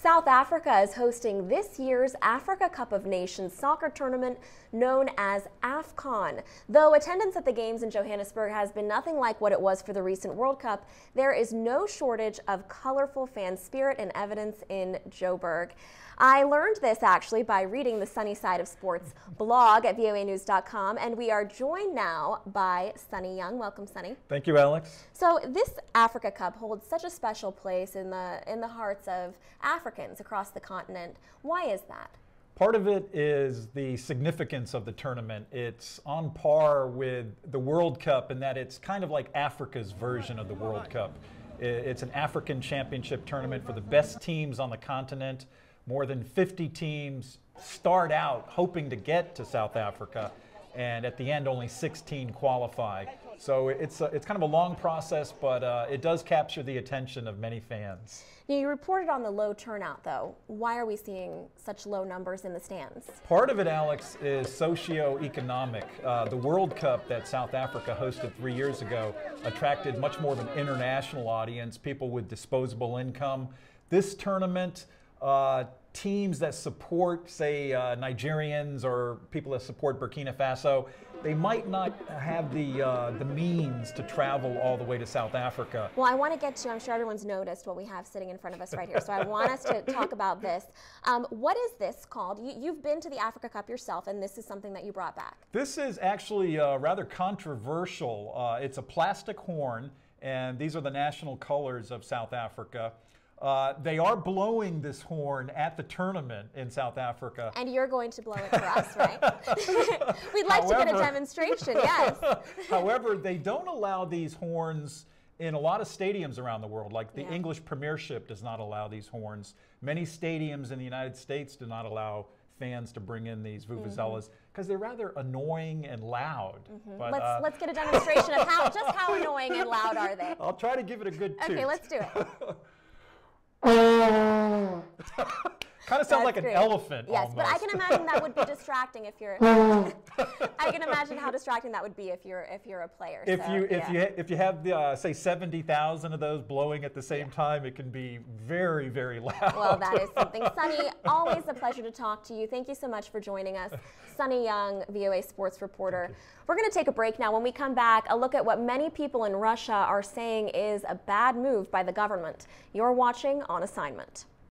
South Africa is hosting this year's Africa Cup of Nations soccer tournament known as AFCON. Though attendance at the games in Johannesburg has been nothing like what it was for the recent World Cup, there is no shortage of colorful fan spirit and evidence in Joburg. I learned this actually by reading the Sunny Side of Sports blog at voanews.com, and we are joined now by Sonny Young. Welcome, Sonny. Thank you, Alex. So this Africa Cup holds such a special place in the hearts of Africans across the continent. Why is that? Part of it is the significance of the tournament. It's on par with the World Cup in that it's kind of like Africa's version of the World Cup. It's an African championship tournament for the best teams on the continent. More than 50 teams start out hoping to get to South Africa, and at the end only 16 qualify. So it's kind of a long process, but it does capture the attention of many fans. Now, you reported on the low turnout, though. Why are we seeing such low numbers in the stands? Part of it, Alex, is socio-economic. The World Cup that South Africa hosted 3 years ago attracted much more of an international audience, people with disposable income. This tournament, teams that support, say, Nigerians or people that support Burkina Faso, they might not have the means to travel all the way to South Africa. Well, I want to get to, I'm sure everyone's noticed what we have sitting in front of us right here, so I want us to talk about this. What is this called? You've been to the Africa Cup yourself, and this is something that you brought back. This is actually rather controversial. It's a plastic horn, and these are the national colors of South Africa. They are blowing this horn at the tournament in South Africa. And you're going to blow it for us, right? We'd like to get a demonstration, yes. However, they don't allow these horns in a lot of stadiums around the world. Like the English Premiership does not allow these horns. Many stadiums in the United States do not allow fans to bring in these vuvuzelas because they're rather annoying and loud. But, let's get a demonstration of just how annoying and loud are they. I'll try to give it a good toot. Okay, let's do it. Kind of sounds like great. An elephant. Yes, almost. but I can imagine that would be distracting if you're. I can imagine how distracting that would be if you're a player. If you have the say 70,000 of those blowing at the same time, it can be very, very loud. Well, that is something. Sonny, always a pleasure to talk to you. Thank you so much for joining us. Sonny Young, VOA sports reporter. We're going to take a break now. When we come back, a look at what many people in Russia are saying is a bad move by the government. You're watching On Assignment.